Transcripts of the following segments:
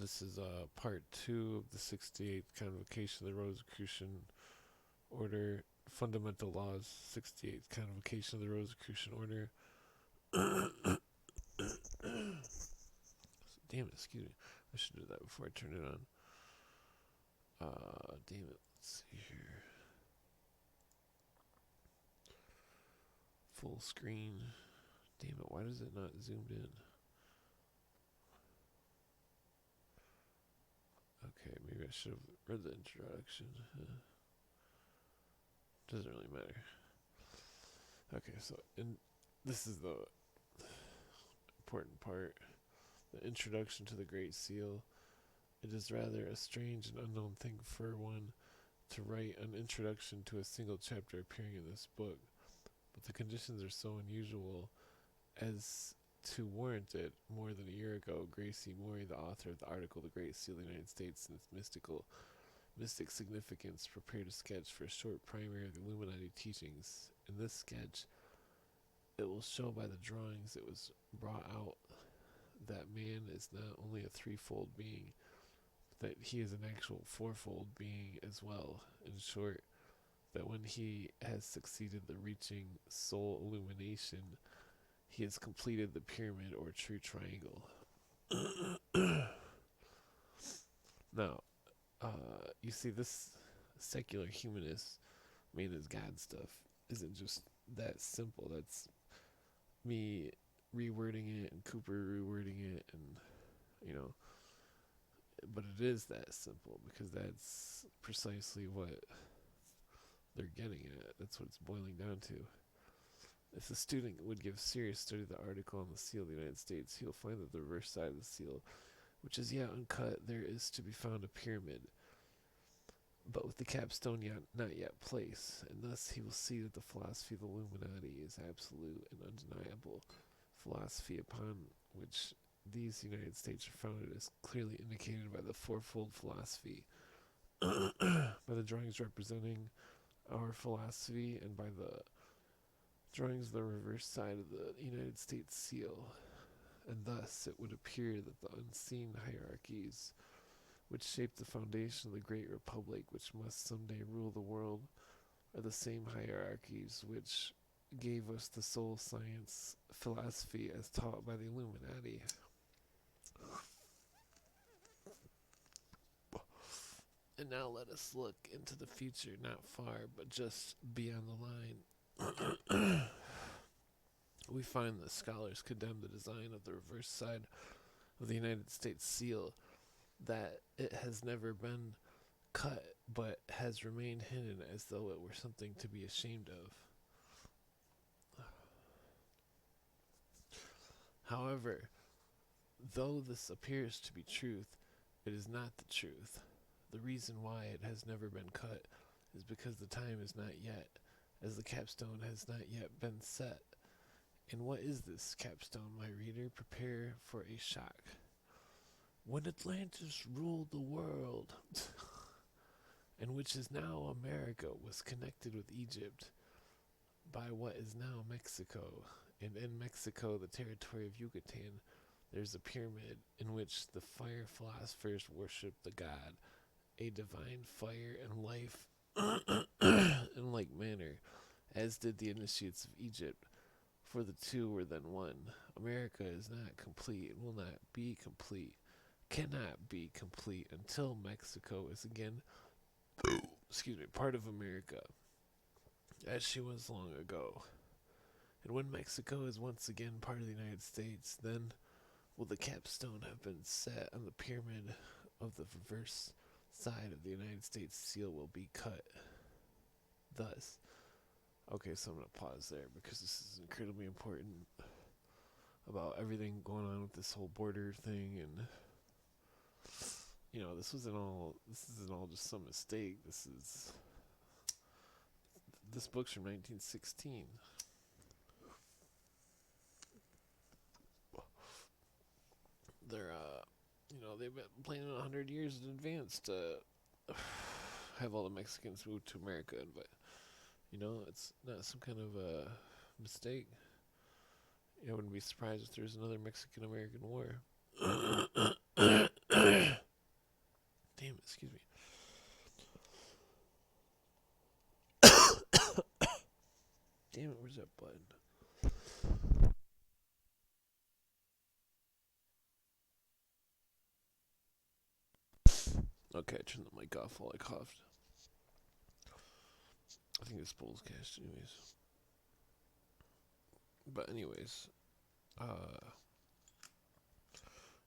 This is part 2 of the 68th convocation of the Rosicrucian Order. Fundamental laws, 68th convocation of the Rosicrucian Order. Damn it, excuse me. I should do that before I turn it on. Damn it. Let's see here. Full screen. Damn it, why does it not zoomed in? Okay, maybe I should have read the introduction. Doesn't really matter. Okay, so this is the important part. The introduction to the Great Seal. It is rather a strange and unknown thing for one to write an introduction to a single chapter appearing in this book, but the conditions are so unusual as to warrant it. More than a year ago, Gracie Morey, the author of the article The Great Seal of the United States and its mystic significance, prepared a sketch for a short primary of the Illuminati teachings. In this sketch, it will show by the drawings it was brought out that man is not only a threefold being, that he is an actual fourfold being as well. In short, that when he has succeeded in reaching soul illumination, he has completed the pyramid or true triangle. Now, you see, this secular humanist made as God stuff isn't just that simple. That's me rewording it and Cooper rewording it, and you know, but it is that simple because that's precisely what they're getting at. That's what it's boiling down to. If the student would give serious study to the article on the seal of the United States, he'll find that the reverse side of the seal, which is yet uncut, there is to be found a pyramid, but with the capstone not yet placed, and thus he will see that the philosophy of the Illuminati is absolute and undeniable. Philosophy upon which these United States are founded is clearly indicated by the fourfold philosophy, by the drawings representing our philosophy, and by the drawings of the reverse side of the United States seal. And thus it would appear that the unseen hierarchies which shape the foundation of the great republic which must someday rule the world are the same hierarchies which gave us the soul science philosophy as taught by the Illuminati. And now let us look into the future, not far, but just beyond the line. We find that scholars condemn the design of the reverse side of the United States seal, that it has never been cut but has remained hidden as though it were something to be ashamed of. However, though this appears to be truth, it is not the truth. The reason why it has never been cut is because the time is not yet, as the capstone has not yet been set. And what is this capstone, my reader? Prepare for a shock. When Atlantis ruled the world, and which is now America, was connected with Egypt by what is now Mexico, and in Mexico, the territory of Yucatan, there's a pyramid in which the fire philosophers worship the god, a divine fire and life in like manner, as did the initiates of Egypt, for the two were then one. America is not complete and will not be complete, cannot be complete until Mexico is again, part of America, as she was long ago. And when Mexico is once again part of the United States, then will the capstone have been set on the pyramid of the reverse side of the United States seal will be cut. Thus, okay, so I'm going to pause there because this is incredibly important about everything going on with this whole border thing, and this isn't all just some mistake. This book's from 1916. They're they've been planning 100 years in advance to have all the Mexicans move to America, but it's not some kind of a mistake. I wouldn't be surprised if there's another Mexican-American war. Okay, I turned the mic off while I coughed. I think this bowl's cashed anyways. But anyways,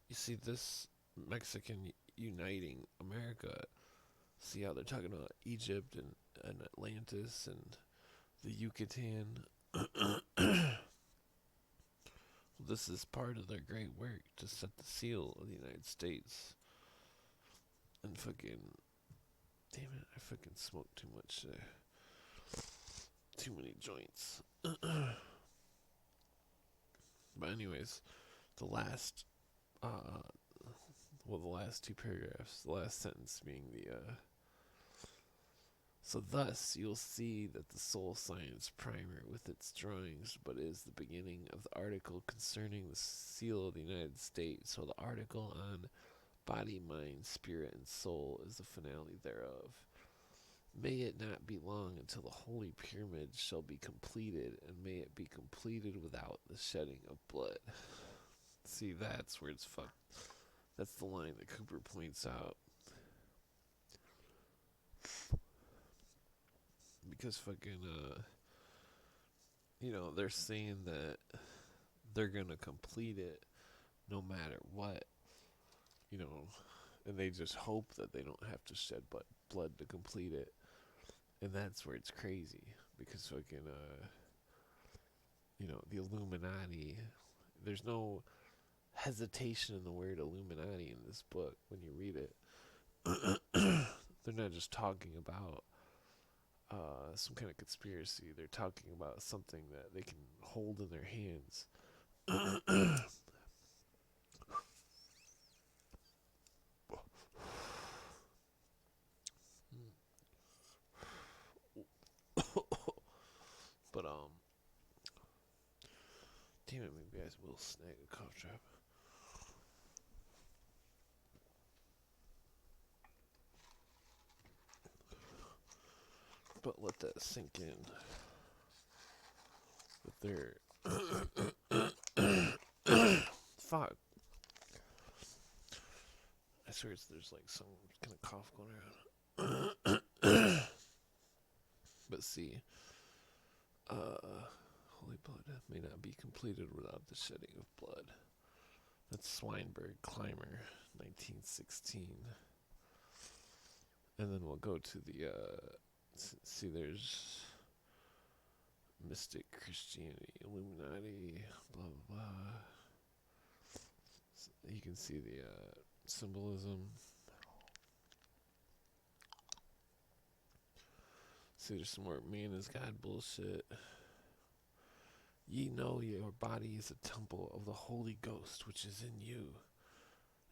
you see this Mexican uniting America. See how they're talking about Egypt and Atlantis and the Yucatan. This is part of their great work to set the seal of the United States. And fucking, damn it, I fucking smoked too much today. Too many joints. But anyways, the last, the last two paragraphs, the last sentence being so thus you'll see that the soul science primer with its drawings but is the beginning of the article concerning the seal of the United States. So the article on body, mind, spirit, and soul is the finale thereof. May it not be long until the holy pyramid shall be completed, and may it be completed without the shedding of blood. See, that's where it's fucked. That's the line that Cooper points out. Because fucking, they're saying that they're gonna complete it no matter what, and they just hope that they don't have to shed blood to complete it. And that's where it's crazy, because fucking, the Illuminati, there's no hesitation in the word Illuminati in this book when you read it. They're not just talking about some kind of conspiracy. They're talking about something that they can hold in their hands. But damn it, maybe I will snag a cough drop. But let that sink in. But they're fuck. I swear there's like some kind of cough going around. But see, holy blood may not be completed without the shedding of blood. That's Swinburne Clymer, 1916. And then we'll go to the, see there's mystic Christianity, Illuminati, blah, blah, blah. So you can see the symbolism. See, there's some more man is God bullshit. Ye know your body is a temple of the Holy Ghost which is in you.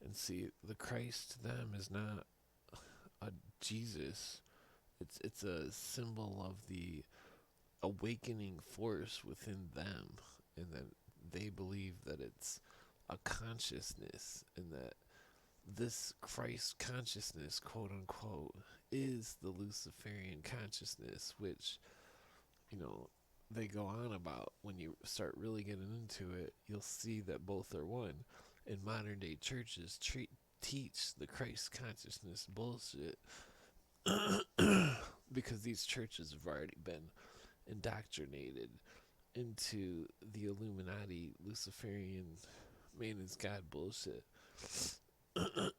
And see, the Christ to them is not a Jesus. It's a symbol of the awakening force within them, and that they believe that it's a consciousness, and that this Christ consciousness, quote unquote, is the Luciferian consciousness, which, they go on about. When you start really getting into it, you'll see that both are one. And modern day churches teach the Christ consciousness bullshit because these churches have already been indoctrinated into the Illuminati, Luciferian, man is God bullshit. Damn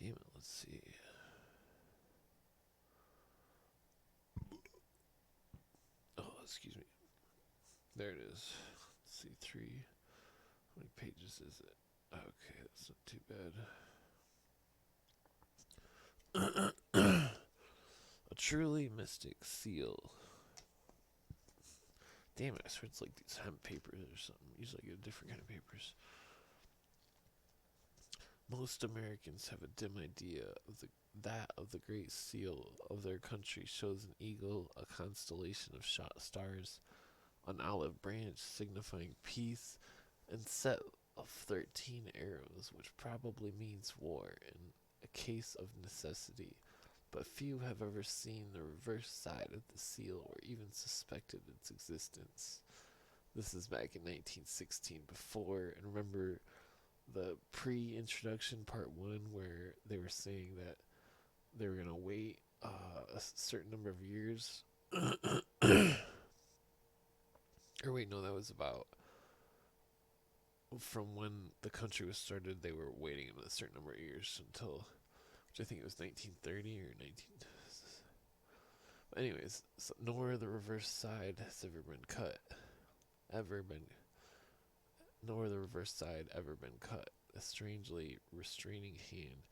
it, let's see. Oh, excuse me. There it is. Let's see, 3. How many pages is it? Okay, that's not too bad. A truly mystic seal. Damn it, I swear it's like these hemp papers or something. Usually I get different kind of papers. Most Americans have a dim idea of the great seal of their country shows an eagle, a constellation of shot stars, an olive branch signifying peace, and set of 13 arrows, which probably means war in a case of necessity. But few have ever seen the reverse side of the seal or even suspected its existence. This is back in 1916 before, and remember, the pre-introduction part 1 where they were saying that they were gonna wait a certain number of years. Or wait, no, that was about from when the country was started. They were waiting a certain number of years until, which I think it was 1930 or 19. But anyways, so nor the reverse side has ever been cut. Ever been. Nor the reverse side ever been cut. A strangely restraining hand,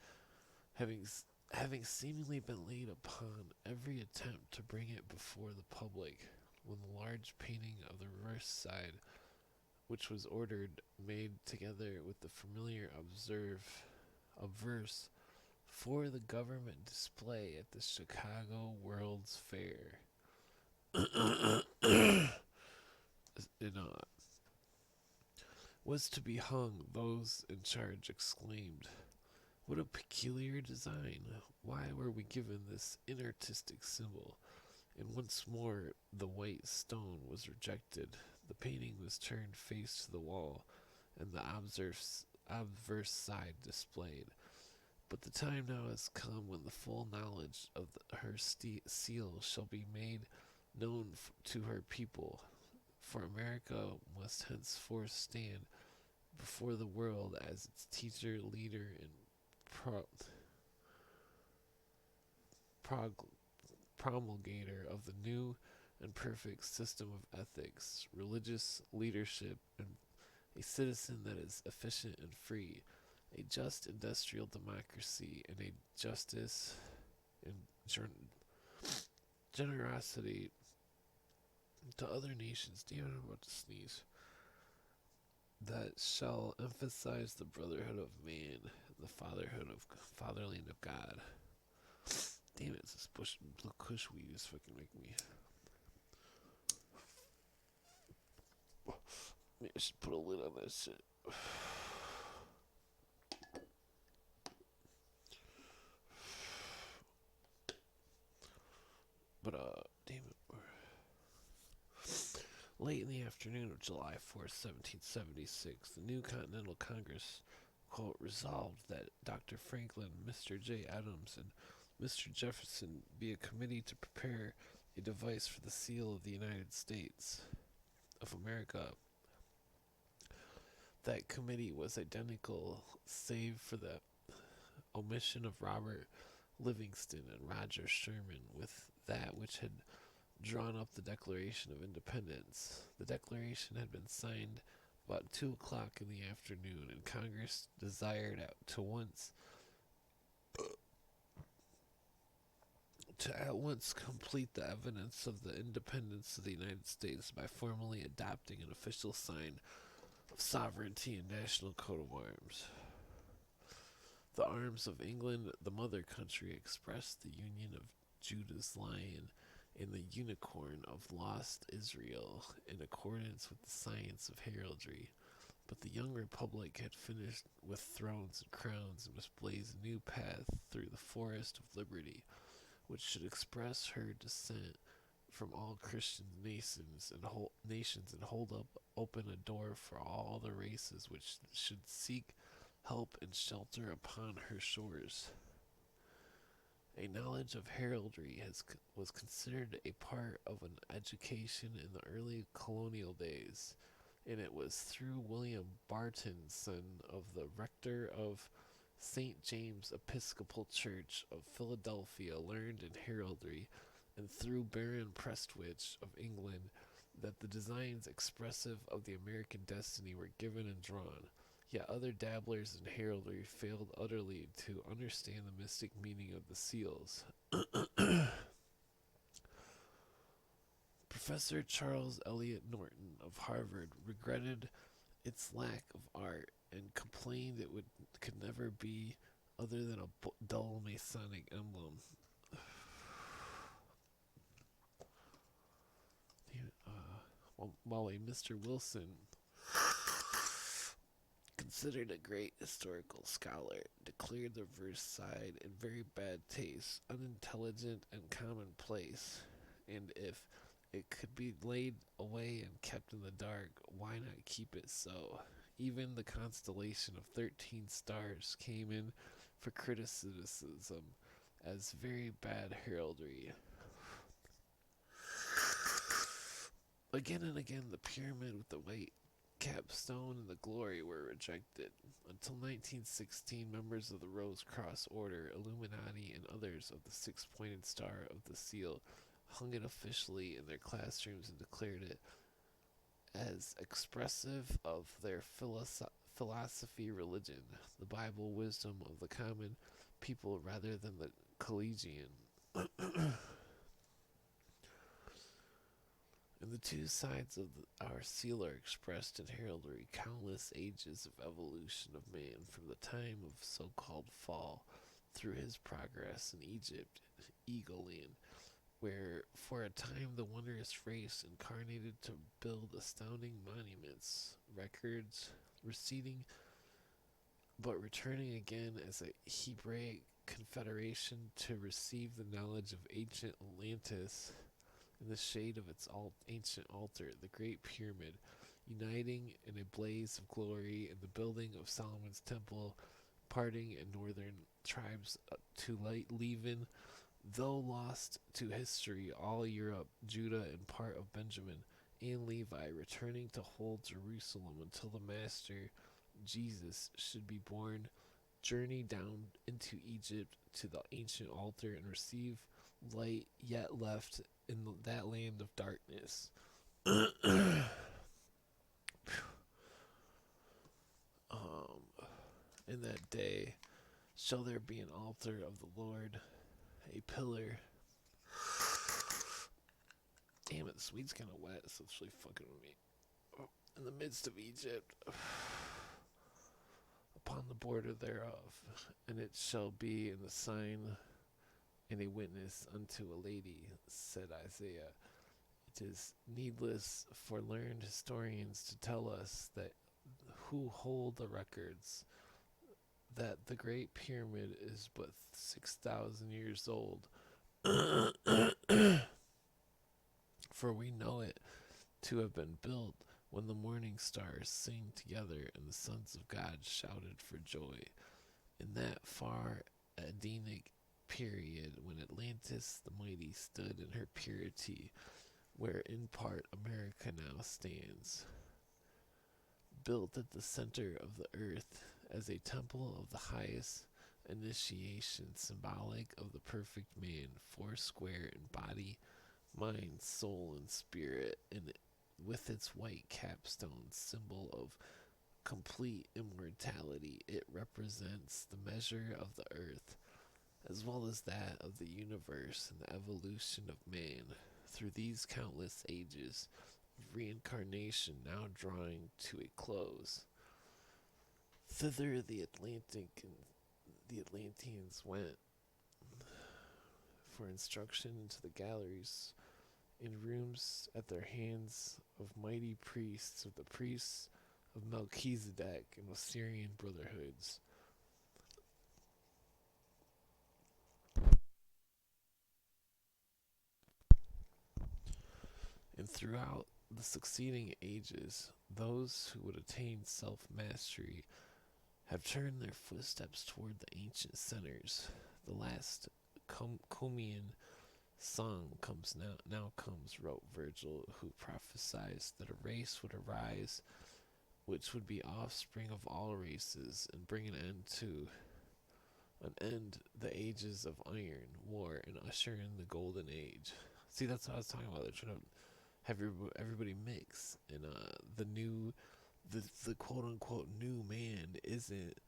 having having seemingly been laid upon every attempt to bring it before the public, when the large painting of the reverse side, which was ordered, made together with the familiar obverse for the government display at the Chicago World's Fair. in, was to be hung, those in charge exclaimed, "What a peculiar design! Why were we given this inartistic symbol?" And once more the white stone was rejected. The painting was turned face to the wall, and the obverse side displayed. But the time now has come when the full knowledge of her seal shall be made known to her people. For America must henceforth stand before the world as its teacher, leader, and promulgator of the new and perfect system of ethics, religious leadership, and a citizen that is efficient and free, a just industrial democracy, and a justice and generosity to other nations. Damn, I'm about to sneeze. That shall emphasize the brotherhood of man and the fatherland of God. Damn it, this blue kush weed is fucking making me. Maybe I should put a lid on that shit. But, damn it. Late in the afternoon of July 4th, 1776, the new Continental Congress, quote, resolved that Dr. Franklin, Mr. J. Adams, and Mr. Jefferson be a committee to prepare a device for the seal of the United States of America. That committee was identical, save for the omission of Robert Livingston and Roger Sherman, with that which had drawn up the Declaration of Independence. The Declaration had been signed about 2 o'clock in the afternoon, and Congress desired to at once complete the evidence of the independence of the United States by formally adopting an official sign of sovereignty and national coat of arms. The arms of England, the mother country, expressed the union of Judah's lion and the unicorn of lost Israel in accordance with the science of heraldry. But the young republic had finished with thrones and crowns and must blaze a new path through the forest of liberty, which should express her descent from all Christian nations and hold open a door for all the races which should seek help and shelter upon her shores. A knowledge of heraldry was considered a part of an education in the early colonial days, and it was through William Barton, son of the rector of St. James Episcopal Church of Philadelphia, learned in heraldry, and through Baron Prestwich of England, that the designs expressive of the American destiny were given and drawn. Yet other dabblers in heraldry failed utterly to understand the mystic meaning of the seals. Professor Charles Eliot Norton of Harvard regretted its lack of art and complained it could never be other than a dull Masonic emblem. While a Mr. Wilson, considered a great historical scholar, declared the verse side in very bad taste, unintelligent, and commonplace, and if it could be laid away and kept in the dark, why not keep it so? Even the constellation of 13 stars came in for criticism as very bad heraldry. Again and again, the pyramid with the white capstone and the glory were rejected. Until 1916, members of the Rose Cross Order, Illuminati, and others of the six-pointed star of the seal hung it officially in their classrooms and declared it as expressive of their philosophy, religion, the Bible, wisdom of the common people rather than the collegian. And the two sides of our seal are expressed in heraldry, countless ages of evolution of man from the time of so-called fall through his progress in Egypt, Eagle Land, where for a time the wondrous race incarnated to build astounding monuments, records, receding but returning again as a Hebraic confederation to receive the knowledge of ancient Atlantis in the shade of its ancient altar, the Great Pyramid, uniting in a blaze of glory in the building of Solomon's temple, parting in northern tribes to leaven, though lost to history, all Europe, Judah, and part of Benjamin and Levi, returning to hold Jerusalem until the Master, Jesus, should be born, journey down into Egypt to the ancient altar and receive light yet left in that land of darkness. In that day shall there be an altar of the Lord, a pillar. Damn it, this weed's kind of wet, so it's really fucking with me. In the midst of Egypt, upon the border thereof, and it shall be in the sign and a witness unto a lady, said Isaiah. It is needless for learned historians to tell us that who hold the records that the Great Pyramid is but 6,000 years old. For we know it to have been built when the morning stars sang together and the sons of God shouted for joy. In that far Edenic period when Atlantis the mighty stood in her purity, where in part America now stands, built at the center of the earth as a temple of the highest initiation, symbolic of the perfect man, foursquare in body, mind, soul, and spirit, and with its white capstone, symbol of complete immortality. It represents the measure of the earth, as well as that of the universe and the evolution of man through these countless ages of reincarnation now drawing to a close. Thither the Atlanteans went for instruction into the galleries in rooms at their hands of mighty priests, of the priests of Melchizedek and Osirian brotherhoods. And throughout the succeeding ages, those who would attain self-mastery have turned their footsteps toward the ancient centers. The last Comian song now comes, wrote Virgil, who prophesied that a race would arise which would be offspring of all races and bring an end the ages of iron, war, and usher in the golden age. See, that's what I was talking about. They're trying to have everybody mix, and the quote unquote new man isn't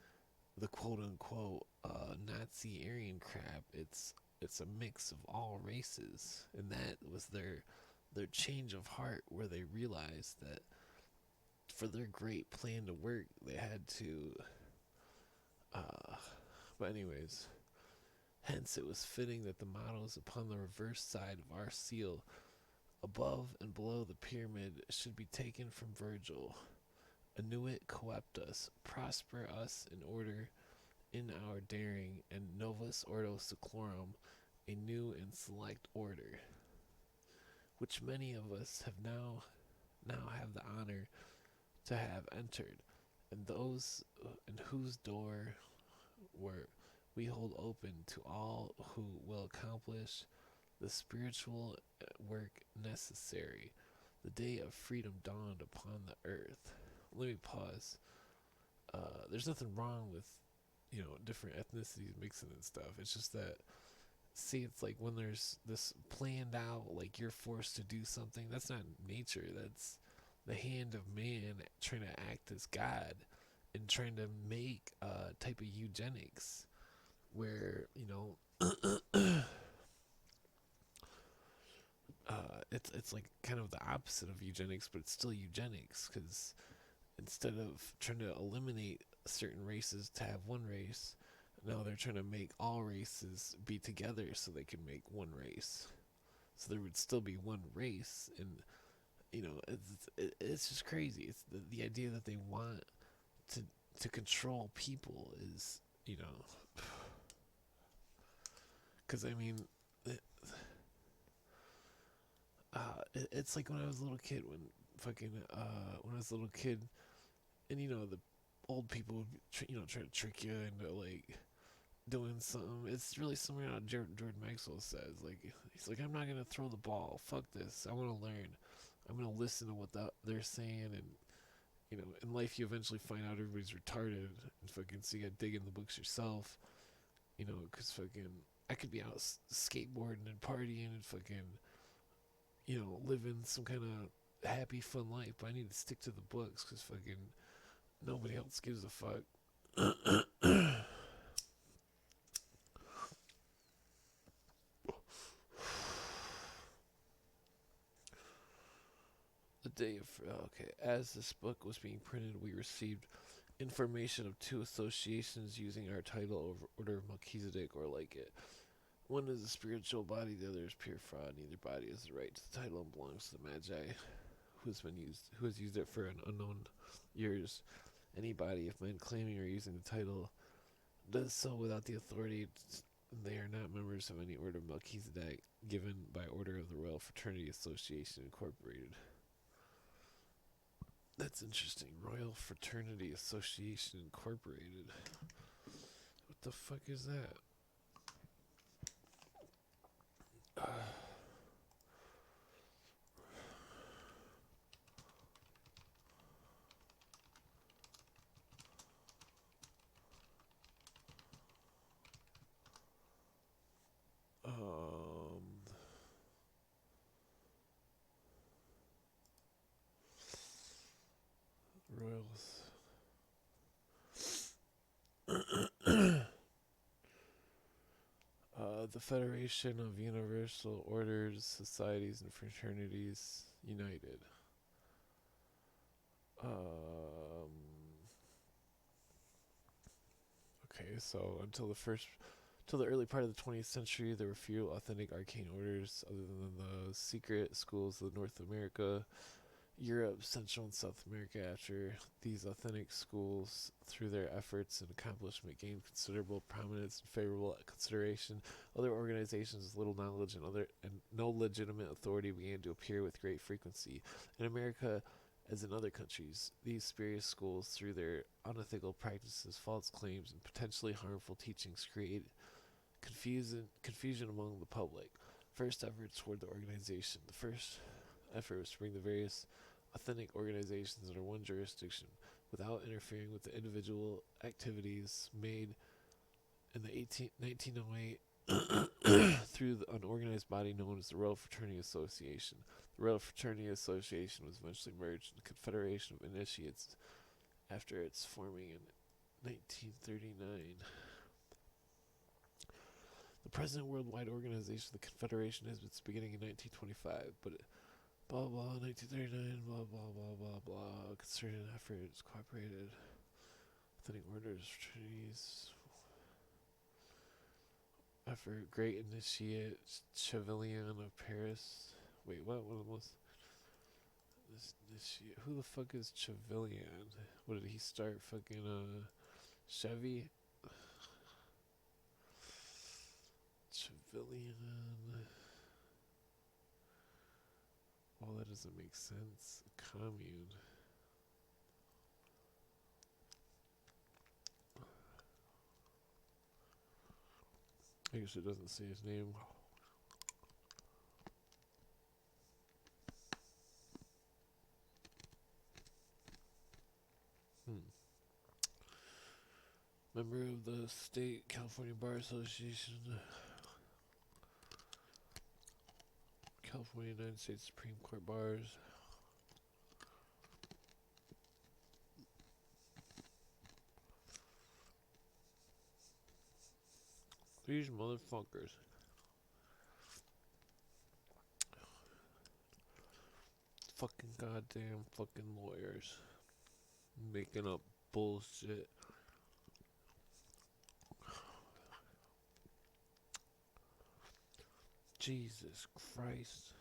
the quote unquote Nazi Aryan crap. It's a mix of all races, and that was their change of heart, where they realized that for their great plan to work, they had to. But anyways, hence it was fitting that the mottos upon the reverse side of our seal, above and below the pyramid, should be taken from Virgil. Annuit coeptus, prosper us in order in our daring, and novus ordo seclorum, a new and select order, which many of us have now have the honor to have entered, and those in whose door were we hold open to all who will accomplish the spiritual work necessary. The day of freedom dawned upon the earth. Let me pause. There's nothing wrong with, different ethnicities mixing and stuff. It's just that, see, it's like when there's this planned out, like you're forced to do something, that's not nature. That's the hand of man trying to act as God and trying to make a type of eugenics where, it's like kind of the opposite of eugenics, but it's still eugenics because instead of trying to eliminate certain races to have one race, now they're trying to make all races be together so they can make one race. So there would still be one race, and it's just crazy. It's the idea that they want to control people is, because I mean, it's like when I was a little kid, when I was a little kid, and the old people would try to trick you into like doing something. It's really something that Jordan Maxwell says. Like he's like, I'm not gonna throw the ball. Fuck this. I want to learn. I'm gonna listen to what they're saying, and in life you eventually find out everybody's retarded, and fucking so you gotta dig in the books yourself. Because fucking I could be out skateboarding and partying and fucking living some kind of happy, fun life, but I need to stick to the books because fucking nobody else gives a fuck. The day of okay, as this book was being printed, we received information of two associations using our title of Order of Melchizedek or like it. One is a spiritual body, the other is pure fraud. Neither body has the right to the title and belongs to the Magi, who has used it for an unknown years. Any body, if men claiming or using the title, does so without the authority, they are not members of any order of Melchizedek given by order of the Royal Fraternity Association Incorporated. That's interesting. Royal Fraternity Association Incorporated. What the fuck is that? Royals. The Federation of Universal Orders, Societies, and Fraternities United. Okay, so till the early part of the 20th century, there were few authentic arcane orders other than the secret schools of North America, Europe, Central and South America. After these authentic schools, through their efforts and accomplishment, gained considerable prominence and favorable consideration, other organizations with little knowledge and no legitimate authority began to appear with great frequency. In America, as in other countries, these spurious schools, through their unethical practices, false claims, and potentially harmful teachings, create confusion among the public. First efforts toward the organization. The first effort was to bring the various authentic organizations under one jurisdiction without interfering with the individual activities made in the 1908 through an organized body known as the Royal Fraternity Association. The Royal Fraternity Association was eventually merged in the Confederation of Initiates after its forming in 1939. The present worldwide organization, the Confederation, has its beginning in 1925, but blah blah 1939 blah blah blah blah blah concerted efforts cooperated authentic orders fraternities effort great initiate Chevalier of Paris. Wait, what was this initiate? Who the fuck is Chevalier? What did he start? Fucking Chevy. Chevalier. Oh, that doesn't make sense. Commune. I guess it doesn't say his name. Member of the State California Bar Association, California United States Supreme Court Bars. These motherfuckers. Fucking goddamn fucking lawyers. Making up bullshit. Jesus Christ.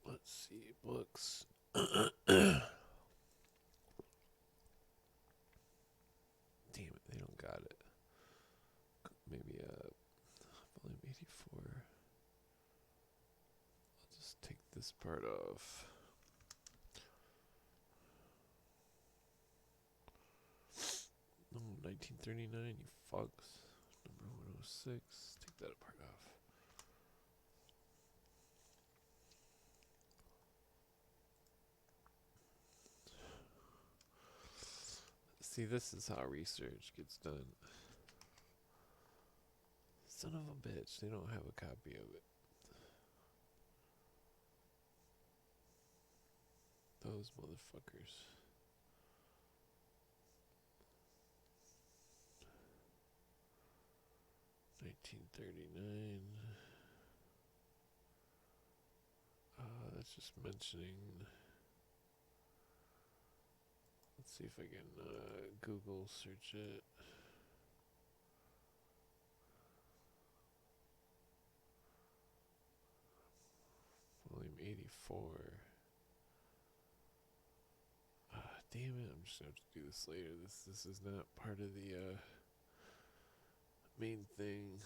Let's see, books. Damn it, they don't got it. Maybe volume 84. I'll just take this part off. No, 1939, you fucks. Number 106. Take that part off. See, this is how research gets done. Son of a bitch, they don't have a copy of it. Those motherfuckers. $1939. That's just mentioning. Let's see if I can Google search it. Volume 84. Damn it, I'm just gonna have to do this later. This is not part of the main thing.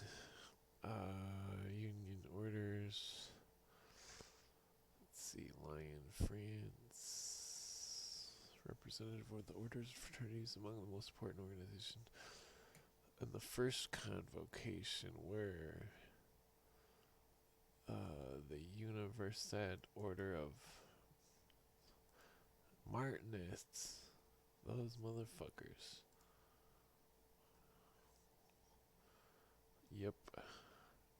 Union orders. Let's see, Lion, France. Representative of the orders and fraternities among the most important organizations. And the first convocation where the Universal Order of Martinists, those motherfuckers. Yep,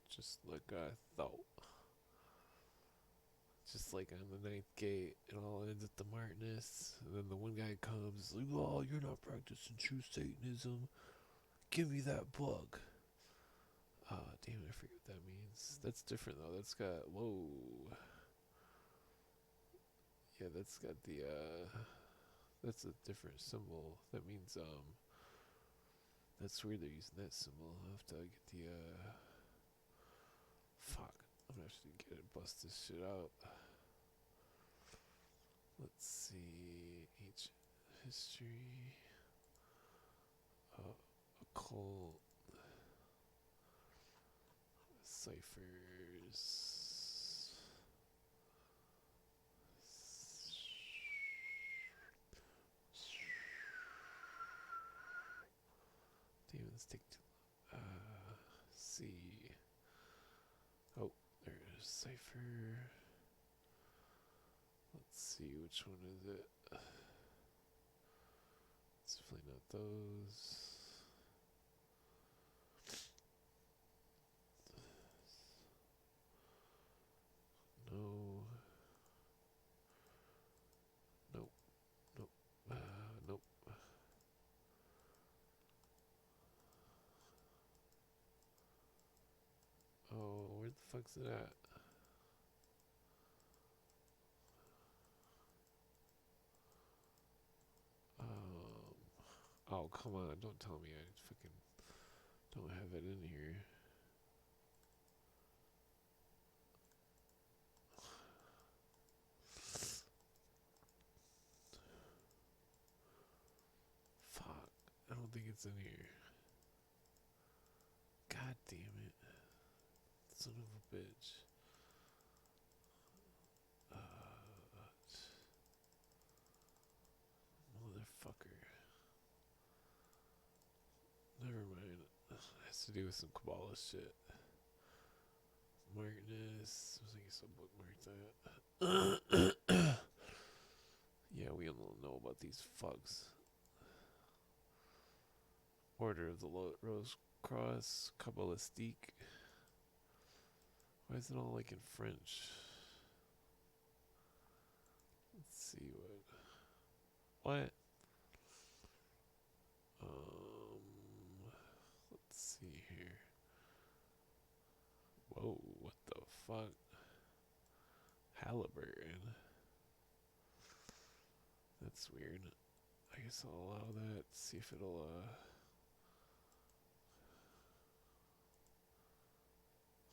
just like I thought. Just like on the ninth gate, it all ends at the Martinists, and then the one guy comes like, "Oh, you're not practicing true Satanism. Give me that book." Damn it, I forget what that means. That's different though. That's got yeah, that's got the that's a different symbol. That means that's where they're using that symbol. I'll have to get the fuck. I'm gonna have to get it, bust this shit out. Let's see, history, occult, ciphers. Demons take see. Oh, there's cipher. Let's see, which one is it? It's definitely not those. No. Nope. Nope. Nope. Oh, where the fuck's it at? Oh, come on. Don't tell me I fucking don't have it in here. Fuck. I don't think it's in here. damn it. Son of a bitch. Motherfucker. Never mind. It has to do with some Kabbalah shit. Martinus. I think I bookmarked that. Yeah, we don't know about these fucks. Order of the Rose Cross. Kabbalistique. Why is it all like in French? Let's see what. Let's see here. Whoa, what the fuck? Halliburton. That's weird. I guess I'll allow that. See if it'll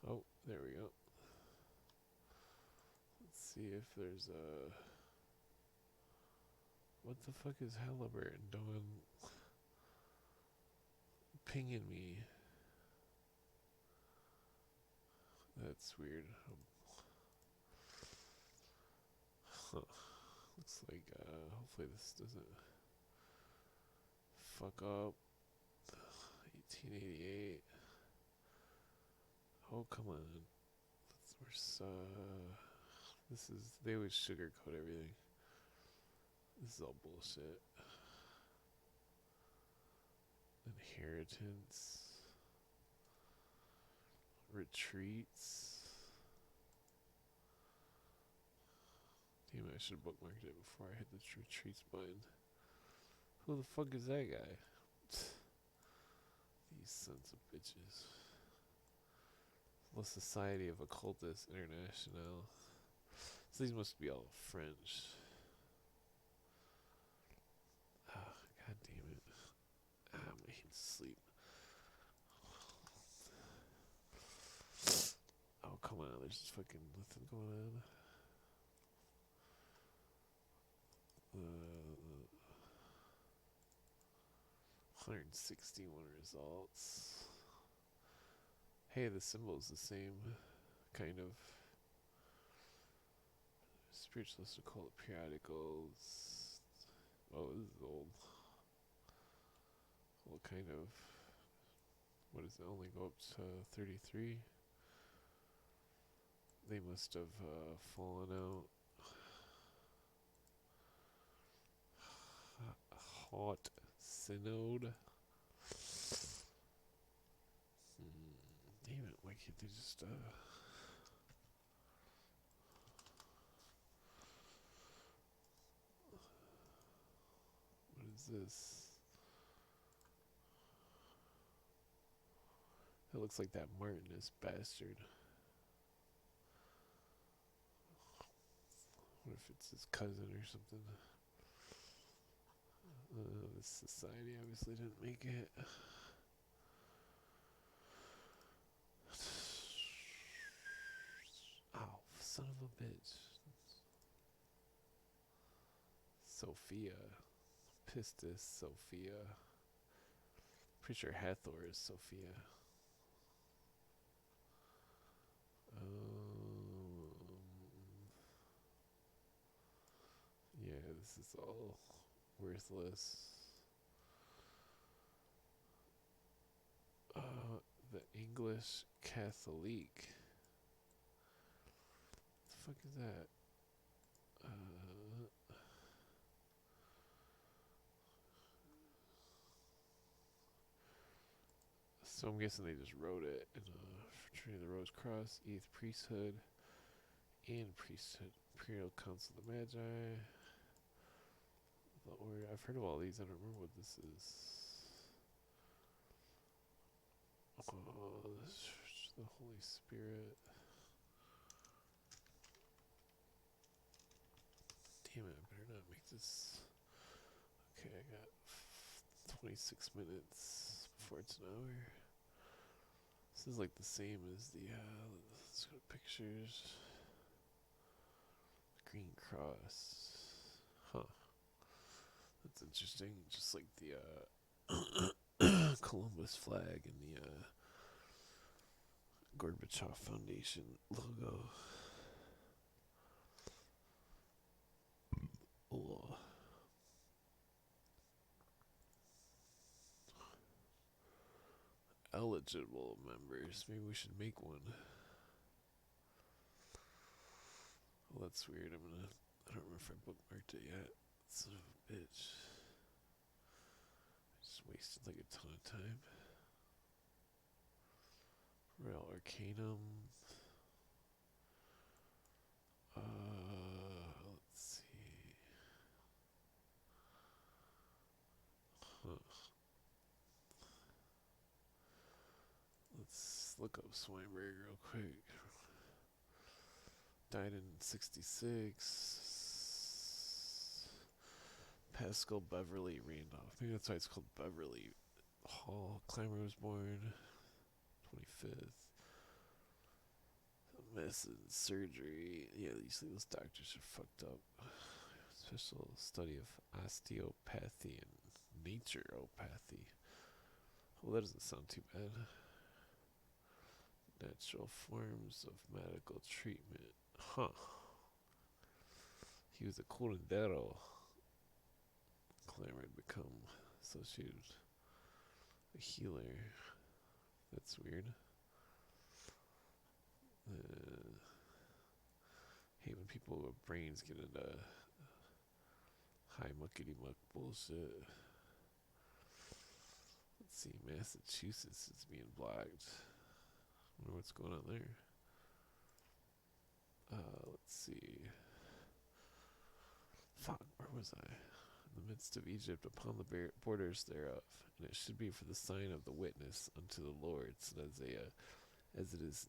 Oh, there we go. Let's see if there's a. What the fuck is Halliburton doing? Pinging me. That's weird. Huh. Looks like, hopefully this doesn't fuck up. 1888. Oh, come on. This is, they always sugarcoat everything. This is all bullshit. Inheritance. Retreats. Damn it, I should have bookmarked it before I hit the retreats button. Who the fuck is that guy? These sons of bitches. La Society of Occultists International. So these must be all French. God damn it. I'm making sleep. Oh, come on. There's just fucking nothing going on. 161 results. Hey, the symbol's the same. Kind of. Spiritualist occult periodicals. Oh, this is old. What kind of. What does it only go up to 33? They must have fallen out. Hot Synod. Damn it, why can't they just what is this? It looks like that Martinus bastard. What if it's his cousin or something? This society obviously didn't make it. Oh, son of a bitch. Sophia. Pistis Sophia. Pretty sure Hathor is Sophia. Yeah, this is all worthless. The English Catholic. What the fuck is that? So I'm guessing they just wrote it in Fraternity of the Rose Cross, 8th Priesthood, and Priesthood, Imperial Council of the Magi. The Order. I've heard of all these. I don't remember what this is. Oh, the Holy Spirit. Damn it, I better not make this. Okay, I got 26 minutes before it's an hour. This is like the same as the, let's go to pictures. Green cross. Huh. That's interesting. Just like the, Columbus flag and the, Gorbachev Foundation logo. Oh. Eligible members. Maybe we should make one. Well, that's weird. I don't remember if I bookmarked it yet. Son of a bitch. I just wasted like a ton of time. Real Arcanum. Let's see. Huh. Let's look up Swinburne real quick. Died in 66. Pascal Beverly Randolph. Maybe that's why it's called Beverly Hall. Clymer was born 25th. Medicine, surgery. Yeah, you see those doctors are fucked up. Special study of osteopathy and naturopathy. Well, that doesn't sound too bad. Natural forms of medical treatment. Huh. He was a curandero. Clymer had become associated with a healer. That's weird. Hate when people with brains get into high muckety muck bullshit. Let's see, Massachusetts is being blocked. Wonder what's going on there. Let's see. Fuck, where was I? In the midst of Egypt, upon the borders thereof, and it should be for the sign of the witness unto the Lord, said Isaiah, as it is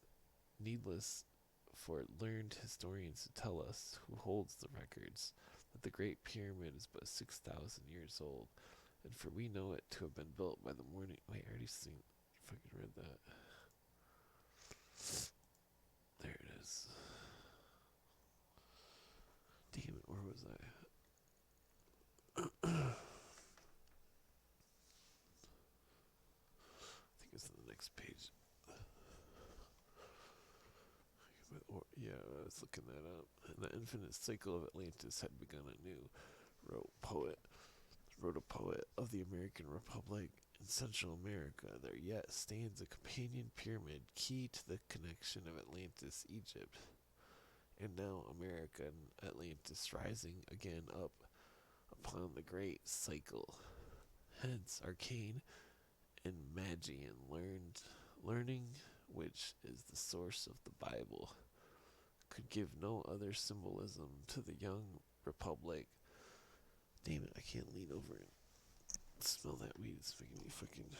needless for learned historians to tell us, who holds the records, that the Great Pyramid is but 6,000 years old, and for we know it to have been built by the morning. Wait, I already fucking read that. There it is. Damn it, where was I? I think it's on the next page. Yeah, I was looking that up. And the infinite cycle of Atlantis had begun anew, wrote a poet of the American Republic. In Central America, there yet stands a companion pyramid, key to the connection of Atlantis, Egypt, and now America and Atlantis rising again up upon the great cycle. Hence, arcane and Magian learning, which is the source of the Bible, could give no other symbolism to the young republic. Damn it, I can't lean over and smell that weed. It's making me fucking...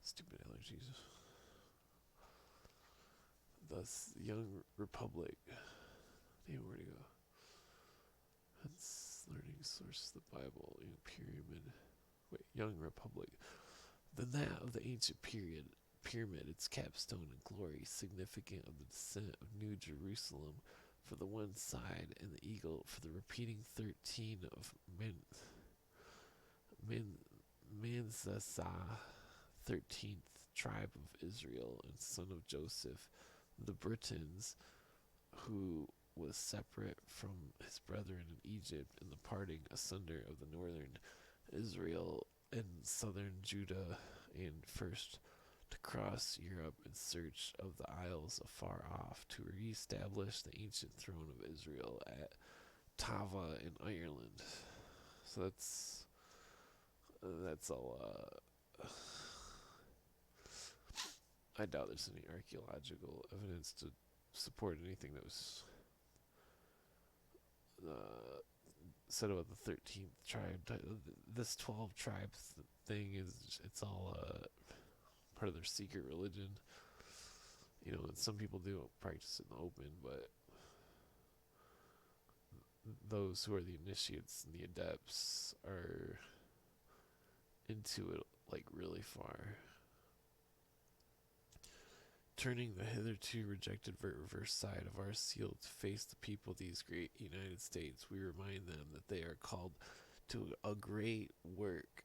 stupid allergies. Thus, the young republic... Damn, where'd it go? Hence, learning source of the Bible, pyramid... Wait, young republic. Than that of the ancient pyramid, its capstone and glory, significant of the descent of New Jerusalem for the one side, and the eagle for the repeating 13 of Manzasah, 13th tribe of Israel, and son of Joseph, the Britons, who was separate from his brethren in Egypt, in the parting asunder of the northern Israel and southern Judah, and first to cross Europe in search of the isles afar off, to re-establish the ancient throne of Israel at Tava in Ireland. So that's all. I doubt there's any archaeological evidence to support anything that was said about the 13th tribe. This 12 tribes thing it's all part of their secret religion. You know, and some people do practice it in the open, but those who are the initiates and the adepts are into it like really far. Turning the hitherto rejected reverse side of our seal to face the people of these great United States, we remind them that they are called to a great work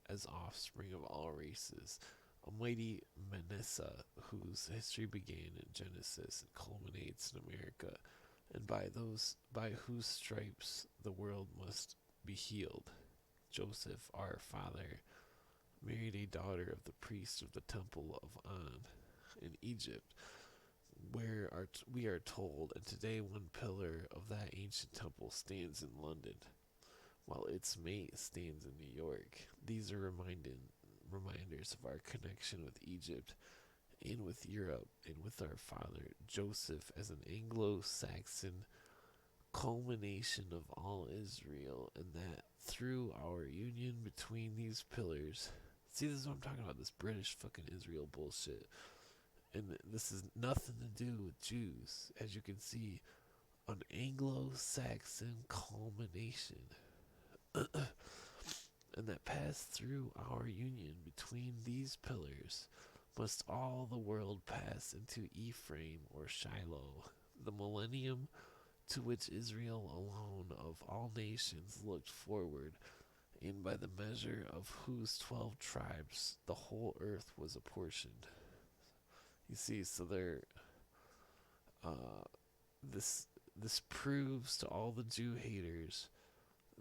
as offspring of all races, a mighty Manasseh whose history began in Genesis and culminates in America, and by whose stripes the world must be healed. Joseph, our father, married a daughter of the priest of the temple of On in Egypt, where we are told, and today one pillar of that ancient temple stands in London, while its mate stands in New York. These are reminders of our connection with Egypt and with Europe and with our father Joseph as an Anglo-Saxon culmination of all Israel, and that through our union between these pillars. See, this is what I'm talking about, this British fucking Israel bullshit. And this is nothing to do with Jews. As you can see, an Anglo-Saxon culmination. And that passed through our union between these pillars must all the world pass into Ephraim or Shiloh, the millennium to which Israel alone of all nations looked forward, and by the measure of whose 12 tribes the whole earth was apportioned. You see, so this proves to all the Jew haters,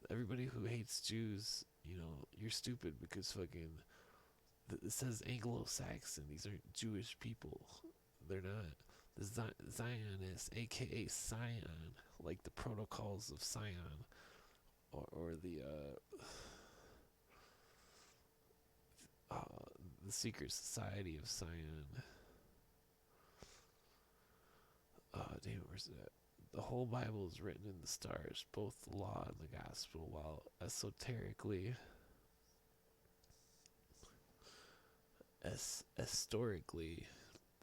everybody who hates Jews, you're stupid because fucking it says Anglo-Saxon. These aren't Jewish people. They're not. The Zionists, aka Sion, like the Protocols of Sion, or the Secret Society of Sion. Damn, where's it at? The whole Bible is written in the stars, both the law and the gospel, while historically,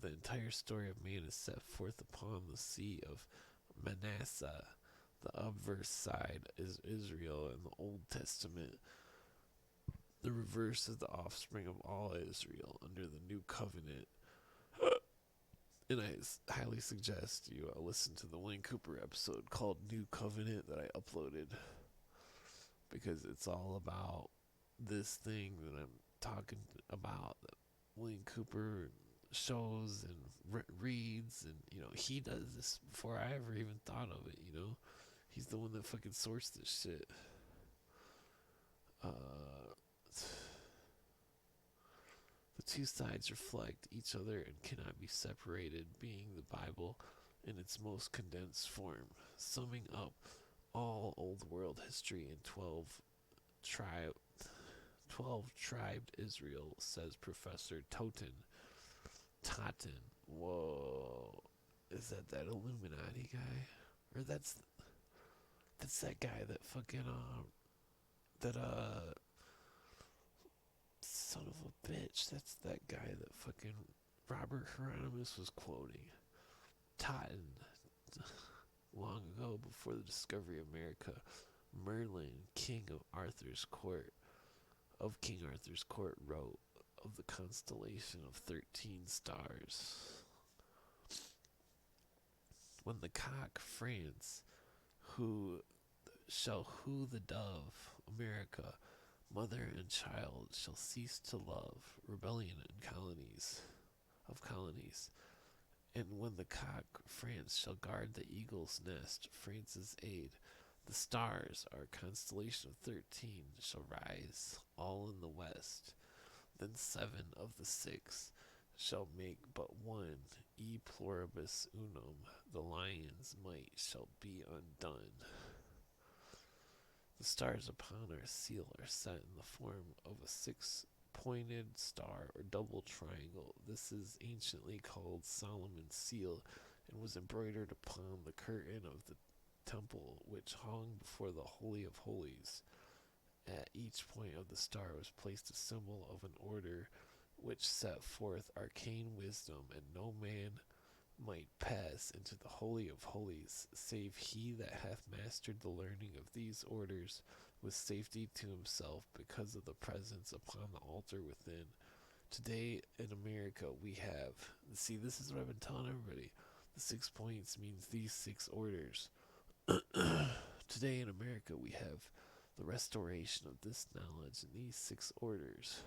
the entire story of man is set forth upon the sea of Manasseh. The obverse side is Israel in the Old Testament. The reverse is the offspring of all Israel under the new covenant. And I highly suggest you listen to the Wayne Cooper episode called New Covenant that I uploaded, because it's all about this thing that I'm talking about that Wayne Cooper shows and reads, and he does this before I ever even thought of it. He's the one that fucking sourced this shit. The two sides reflect each other and cannot be separated, being the Bible in its most condensed form, summing up all Old World history in 12 tribed Israel, says Professor Totten. Whoa. Is that Illuminati guy? Or that's that guy that fucking, son of a bitch. That's that guy that fucking Robert Hieronymus was quoting. Totten. Long ago, before the discovery of America, Merlin, King Arthur's court, wrote of the constellation of 13 stars. When the cock France, who the dove, America, mother and child shall cease to love, rebellion in colonies, and when the cock France shall guard the eagle's nest, France's aid, the stars, our constellation of 13, shall rise, all in the west. Then 7 of the 6 shall make but one, e pluribus unum, the lion's might shall be undone. The stars upon our seal are set in the form of a 6-pointed star or double triangle. This is anciently called Solomon's seal, and was embroidered upon the curtain of the temple which hung before the Holy of Holies. At each point of the star was placed a symbol of an order which set forth arcane wisdom, and no man might pass into the Holy of Holies, save he that hath mastered the learning of these orders with safety to himself, because of the presence upon the altar within. Today in America we have, see, this is what I've been telling everybody, the 6 points means these 6 orders. Today in America we have The restoration of this knowledge in these 6 orders,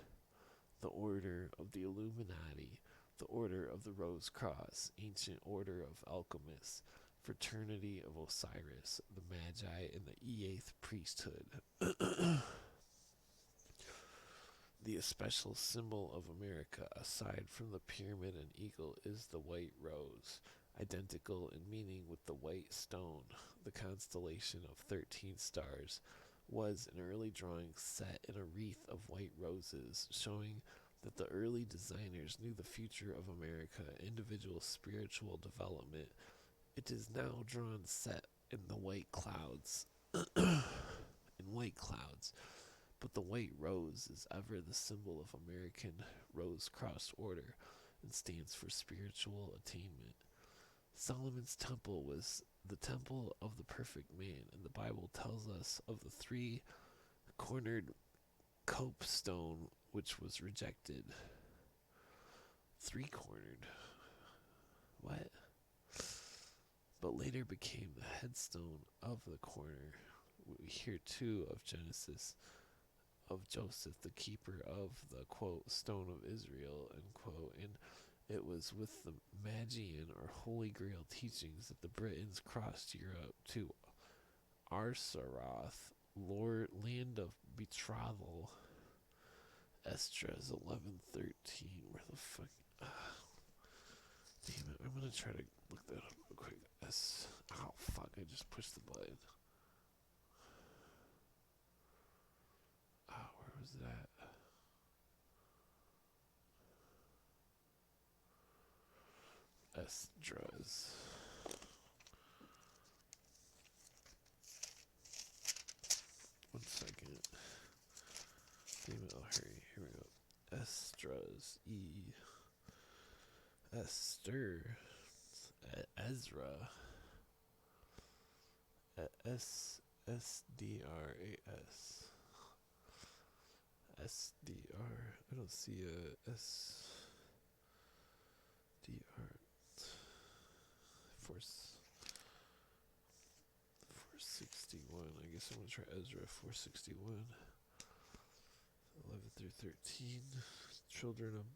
the order of the Illuminati, the order of the Rose Cross, ancient order of alchemists, fraternity of Osiris, the Magi, and the Eighth priesthood. The especial symbol of America, aside from the pyramid and eagle, is the white rose, identical in meaning with the white stone. The constellation of 13 stars was an early drawing set in a wreath of white roses, showing that the early designers knew the future of America, individual spiritual development. It is now drawn set in the white clouds. But the white rose is ever the symbol of American Rose Cross Order and stands for spiritual attainment. Solomon's temple was the temple of the perfect man, and the Bible tells us of the 3-cornered copestone which was rejected. 3-cornered? What? But later became the headstone of the corner. We hear too of Genesis, of Joseph, the keeper of the, quote, stone of Israel, end quote, and it was with the Magian or Holy Grail teachings that the Britons crossed Europe to Arsaroth, land of betrothal. Esdras 11:13. Where the fuck? Damn it! I'm gonna try to look that up real quick. Oh fuck! I just pushed the button. Oh, where was that? Esdras. One second. Damn it! I'll hurry. Here we go. Esdras. Esther. Ezra. SDRAS. SDR. I don't see a SDR. 461. I guess I'm gonna try Ezra 461. 11-13. Children of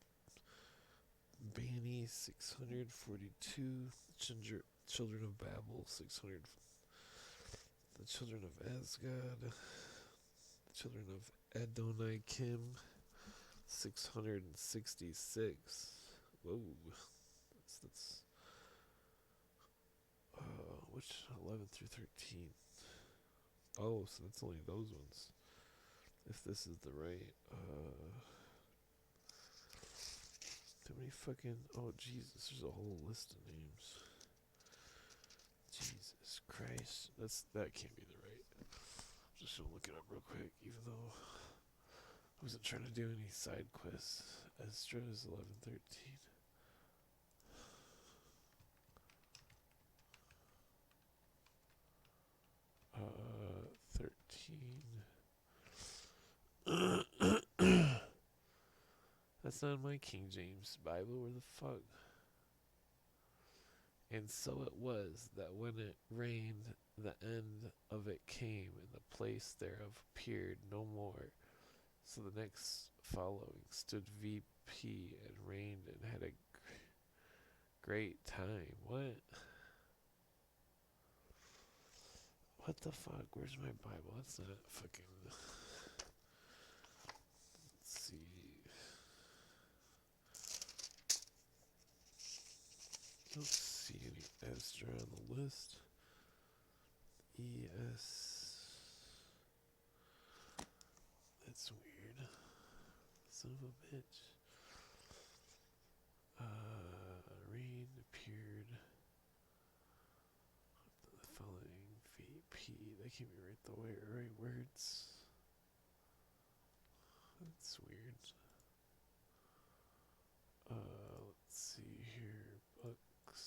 Bani 642. Children of Babel 600. The children of Asgad. The children of Adonikim 666. Whoa. That's which 11-13? Oh, so that's only those ones. If this is the right, too many fucking, oh Jesus, there's a whole list of names. Jesus Christ, that can't be the right. Just gonna look it up real quick, even though I wasn't trying to do any side quests. Esdras 11-13. 13. That's not my King James Bible. Where the fuck? And so it was that when it rained, the end of it came, and the place thereof appeared no more. So the next following stood VP and reigned and had a great time. What? What the fuck? Where's my Bible? That's not fucking. Let's see. I don't see any Ezra on the list. ES. That's weird. Son of a bitch. Rain appeared. The following VP. That can't be right the right words. That's weird. Let's see here. Books.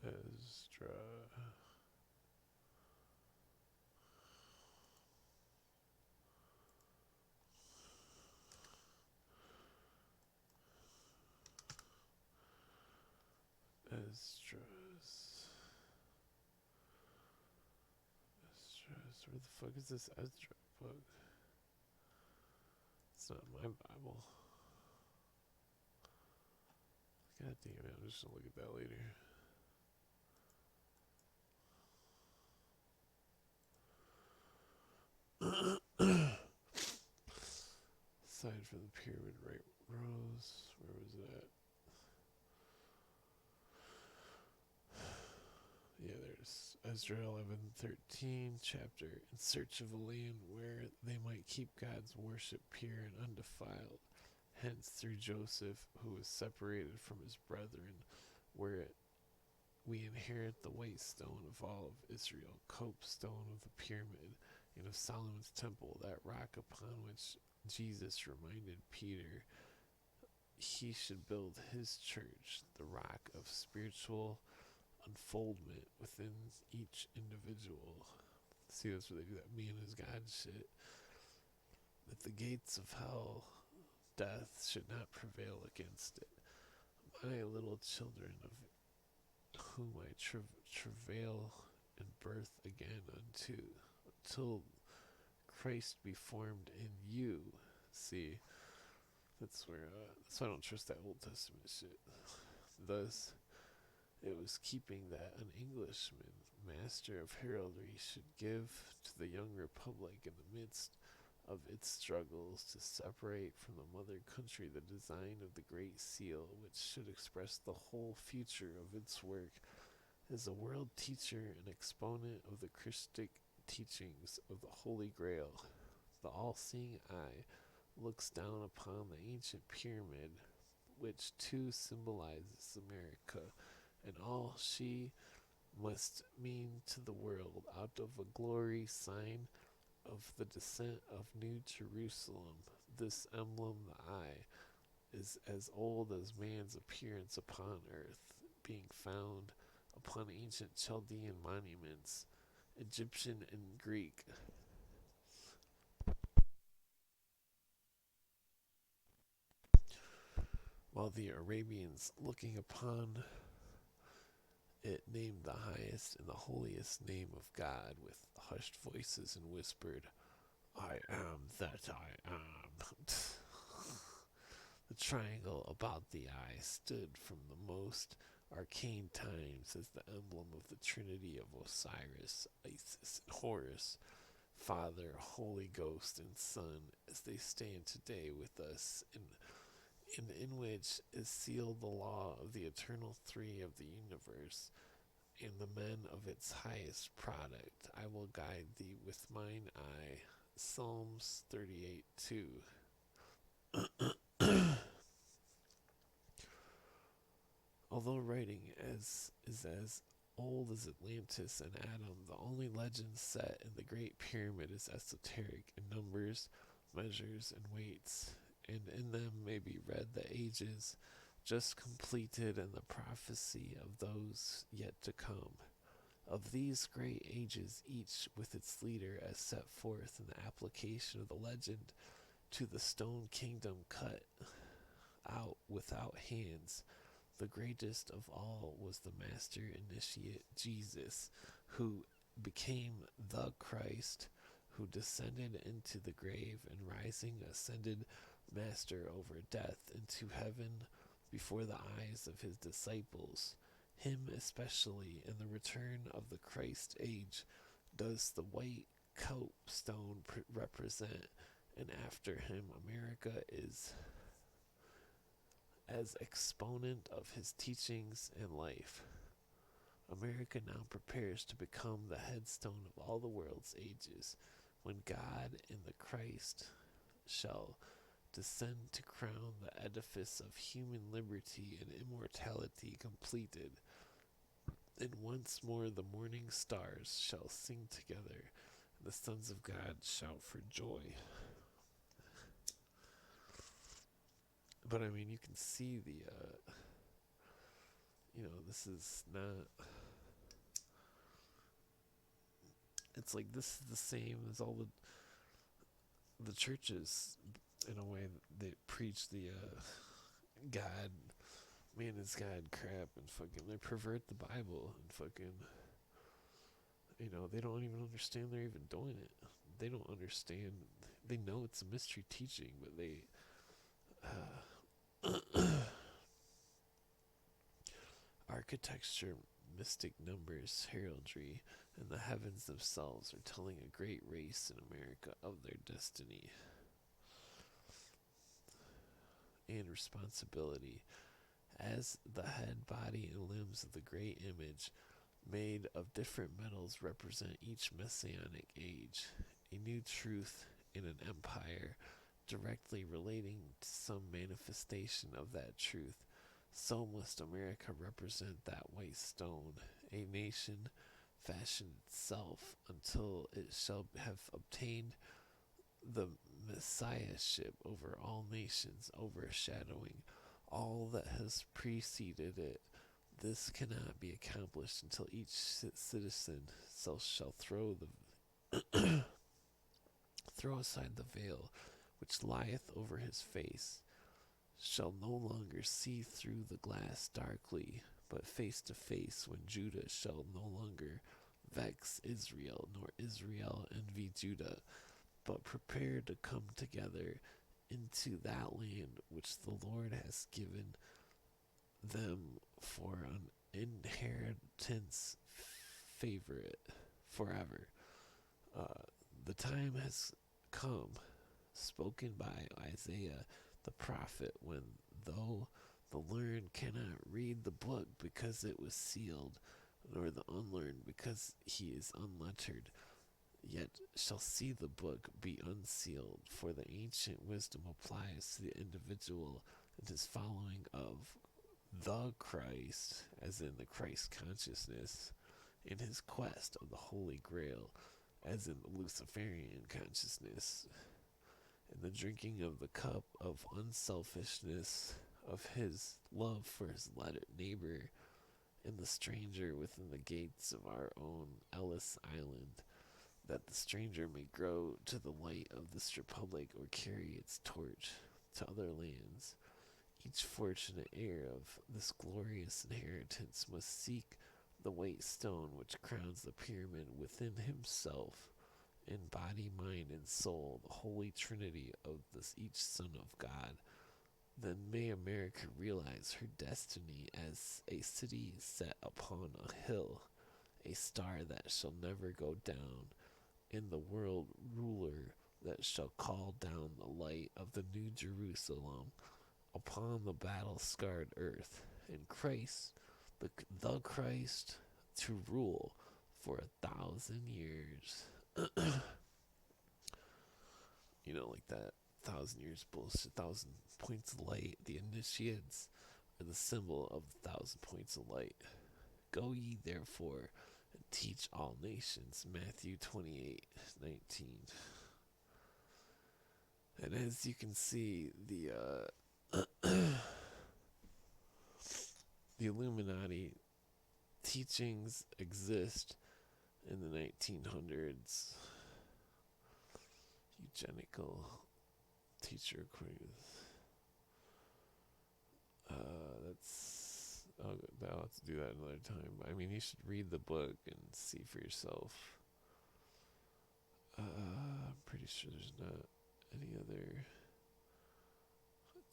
Ezra. Esdras. Where the fuck is this Ezra book? It's not in my Bible. God damn it, I'm just gonna look at that later. Aside from the pyramid right rose, where was it at? Yeah, there's Ezra 11:13 chapter, in search of a land where they might keep God's worship pure and undefiled. Hence, through Joseph, who was separated from his brethren, where we inherit the white stone of all of Israel, copestone of the pyramid, and of Solomon's temple, that rock upon which Jesus reminded Peter he should build his church, the rock of spiritual unfoldment within each individual. See, that's where they do that man is God shit. That the gates of hell, death, should not prevail against it. My little children, of whom I travail and birth again until Christ be formed in you. See, that's where, that's why I don't trust that Old Testament shit. Thus, it was keeping that an Englishman, master of heraldry, should give to the young republic in the midst of its struggles to separate from the mother country the design of the Great Seal, which should express the whole future of its work as a world teacher and exponent of the Christic teachings of the Holy Grail. The all-seeing eye looks down upon the ancient pyramid, which too symbolizes America, and all she must mean to the world out of a glory sign of the descent of New Jerusalem. This emblem, the eye, is as old as man's appearance upon earth, being found upon ancient Chaldean monuments, Egyptian and Greek. While the Arabians, looking upon it, named the highest and the holiest name of God with hushed voices and whispered, I am that I am. The triangle about the eye stood from the most arcane times as the emblem of the Trinity of Osiris, Isis, and Horus, Father, Holy Ghost, and Son, as they stand today with us, in which is sealed the law of the eternal three of the universe, and the men of its highest product. I will guide thee with mine eye. Psalms 38:2. Although writing is as old as Atlantis and Adam, the only legend set in the Great Pyramid is esoteric in numbers, measures, and weights, and in them may be read the ages just completed and the prophecy of those yet to come. Of these great ages, each with its leader as set forth in the application of the legend to the stone kingdom cut out without hands, the greatest of all was the master initiate Jesus, who became the Christ, who descended into the grave and rising ascended master over death into heaven before the eyes of his disciples. Him especially in the return of the Christ age does the white copestone represent, and after him America is as exponent of his teachings and life. America now prepares to become the headstone of all the world's ages, when God in the Christ shall descend to crown the edifice of human liberty and immortality completed. And once more the morning stars shall sing together, and the sons of God shout for joy. But I mean, you can see the, this is not, it's like this is the same as all the churches, in a way, that preach the God man is God crap and fucking they pervert the Bible and fucking, they don't even understand they're even doing it. They don't understand. They know it's a mystery teaching, but they architecture, mystic numbers, heraldry, and the heavens themselves are telling a great race in America of their destiny and responsibility. As the head, body, and limbs of the great image, made of different metals, represent each messianic age, a new truth in an empire, directly relating to some manifestation of that truth. So must America represent that white stone, a nation fashioned itself until it shall have obtained the messiahship over all nations, overshadowing all that has preceded it. This cannot be accomplished until each citizen shall throw aside the veil which lieth over his face, shall no longer see through the glass darkly, but face to face, when Judah shall no longer vex Israel, nor Israel envy Judah, but prepare to come together into that land which the Lord has given them for an inheritance favorite forever. The time has come, spoken by Isaiah the prophet, when though the learned cannot read the book because it was sealed, nor the unlearned because he is unlettered, yet shall see the book be unsealed, for the ancient wisdom applies to the individual and his following of the Christ, as in the Christ consciousness, in his quest of the Holy Grail, as in the Luciferian consciousness, and the drinking of the cup of unselfishness, of his love for his neighbor, and the stranger within the gates of our own Ellis Island, that the stranger may grow to the light of this republic or carry its torch to other lands. Each fortunate heir of this glorious inheritance must seek the white stone which crowns the pyramid within himself, in body, mind, and soul, the holy trinity of this each Son of God. Then may America realize her destiny as a city set upon a hill, a star that shall never go down, in the world ruler that shall call down the light of the New Jerusalem upon the battle-scarred earth, and Christ, the Christ, to rule for 1,000 years. Like that 1,000 years bullshit, 1,000 points of light. The initiates are the symbol of the 1,000 points of light. Go ye therefore and teach all nations. Matthew 28:19. And as you can see, the Illuminati teachings exist in the 1900s. Eugenical teacher quiz. I'll have to do that another time. I mean, you should read the book and see for yourself. I'm pretty sure there's not any other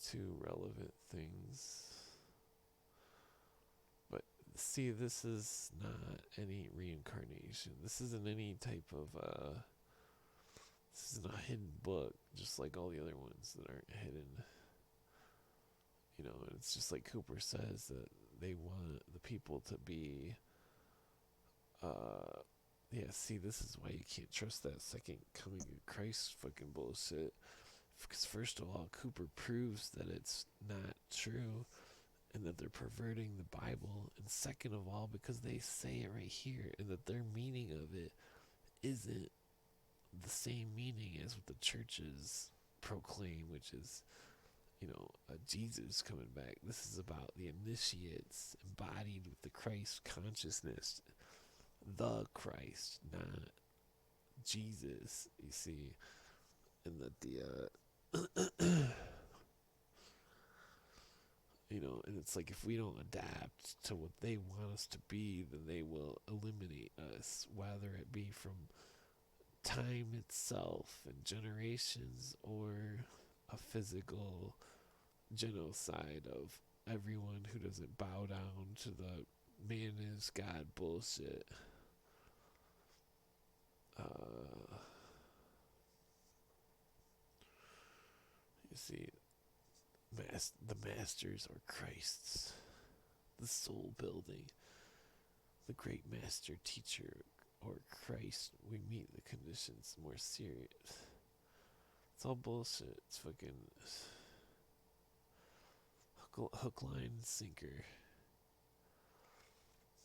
too relevant things. But see, this is not any reincarnation. This isn't any type of this isn't a hidden book, just like all the other ones that aren't hidden. It's just like Cooper says, that they want the people to be, see, this is why you can't trust that second coming of Christ fucking bullshit. Because first of all, Cooper proves that it's not true, and that they're perverting the Bible. And second of all, because they say it right here, and that their meaning of it isn't the same meaning as what the churches proclaim, which is, Jesus coming back. This is about the initiates embodied with the Christ consciousness, the Christ, not Jesus. You see, and that And it's like if we don't adapt to what they want us to be, then they will eliminate us, whether it be from time itself and generations or a physical genocide of everyone who doesn't bow down to the man is God bullshit. You see, the masters or Christs, the soul building, the great master teacher or Christ, we meet the conditions more serious. It's all bullshit. It's fucking hook, line, and sinker.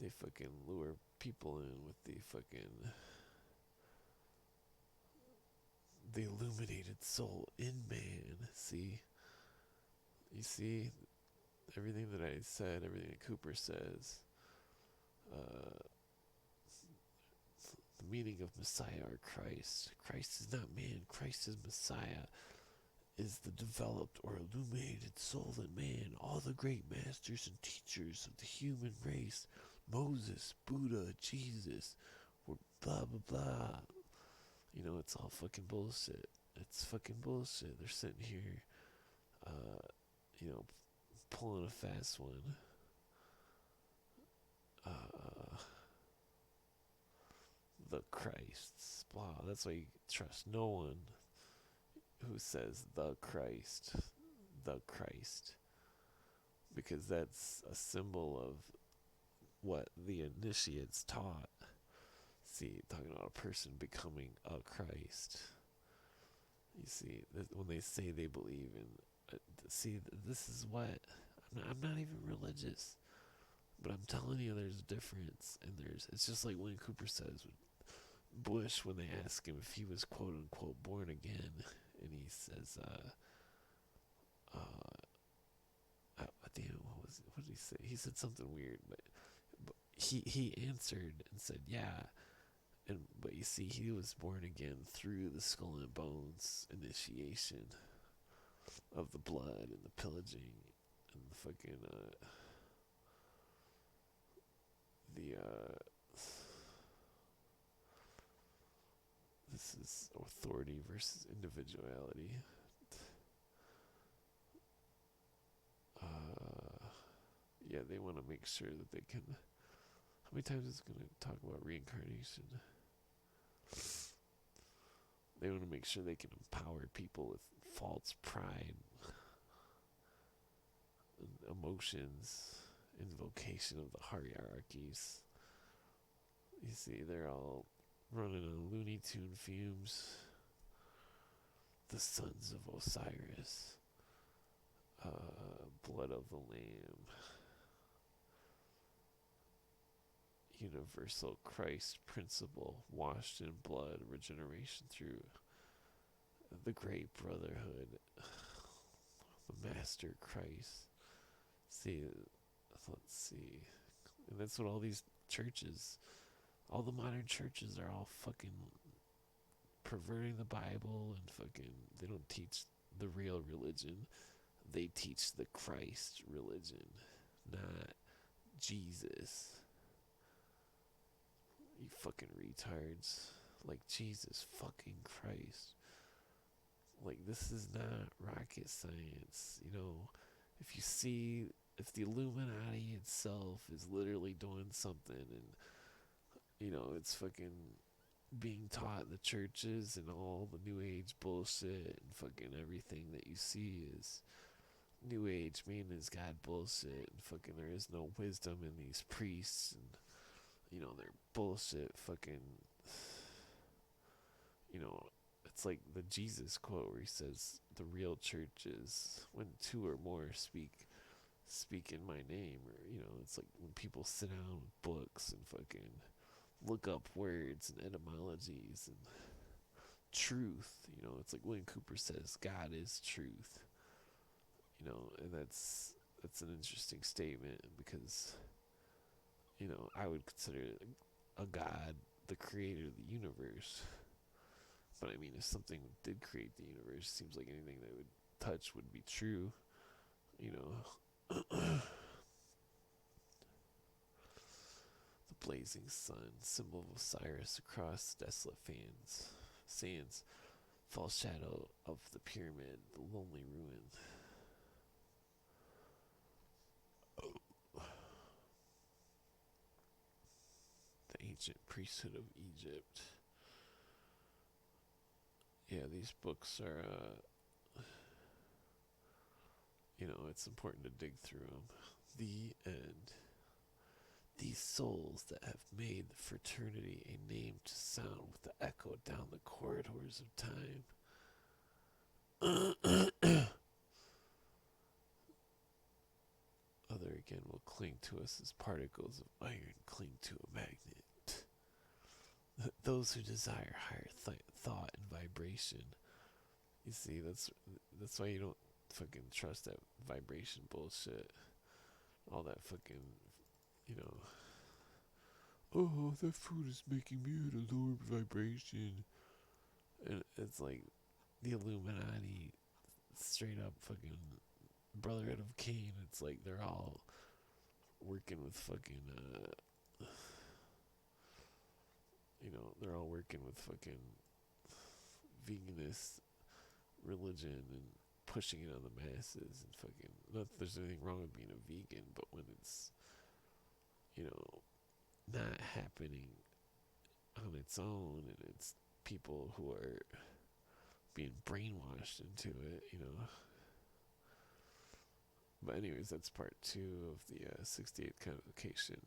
They fucking lure people in with the illuminated soul in man. See? You see? Everything that I said, everything that Cooper says, the meaning of Messiah or Christ. Christ is not man. Christ is Messiah, is the developed or illuminated soul in man. All the great masters and teachers of the human race, Moses, Buddha, Jesus, were blah, blah, blah. It's all fucking bullshit. It's fucking bullshit. They're sitting here, pulling a fast one. The Christs, blah. That's why you trust no one who says the Christ, because that's a symbol of what the initiates taught. See, talking about a person becoming a Christ. You see, when they say they believe in, this is what, I'm not even religious, but I'm telling you there's a difference, and it's just like William Cooper says, Bush, when they ask him if he was quote unquote born again, and he says, what did he say? He said something weird, but he answered and said, yeah. But you see, he was born again through the skull and bones initiation of the blood and the pillaging and the fucking this is authority versus individuality. Yeah, they want to make sure that they can. How many times is it going to talk about reincarnation? They want to make sure they can empower people with false pride, and emotions, invocation of the hierarchies. You see, they're all running on Looney Tune fumes. The sons of Osiris, blood of the Lamb, universal Christ principle, washed in blood, regeneration through the great brotherhood, the master Christ. Let's see. And that's what all these churches, all the modern churches are all fucking perverting the Bible and fucking, they don't teach the real religion. They teach the Christ religion, not Jesus. You fucking retards. Like, Jesus fucking Christ. Like, this is not rocket science. If the Illuminati itself is literally doing something and, it's fucking being taught in the churches and all the New Age bullshit and fucking everything that you see is New Age, man is God bullshit, and fucking there is no wisdom in these priests, and they're bullshit fucking, it's like the Jesus quote where he says the real church is when two or more speak in my name, or it's like when people sit down with books and fucking look up words and etymologies and truth. It's like William Cooper says God is truth. And that's an interesting statement, because I would consider a God the creator of the universe. But I mean, if something did create the universe, it seems like anything that would touch would be true. The blazing sun, symbol of Osiris across desolate sands, false shadow of the pyramid, the lonely ruin. The ancient priesthood of Egypt. Yeah, these books are, it's important to dig through them. The end. These souls that have made the fraternity a name to sound with the echo down the corridors of time. Other again will cling to us as particles of iron cling to a magnet. Those who desire higher thought and vibration. You see, that's why you don't fucking trust that vibration bullshit. All that fucking, you know, oh, that food is making me at a lower vibration. And it's like the Illuminati, straight up fucking Brotherhood of Cain. It's like they're all working with fucking, they're all working with fucking veganist religion and pushing it on the masses and fucking, not that there's anything wrong with being a vegan, but when it's, not happening on its own and it's people who are being brainwashed into it. But anyways, that's part 2 of the 68th convocation.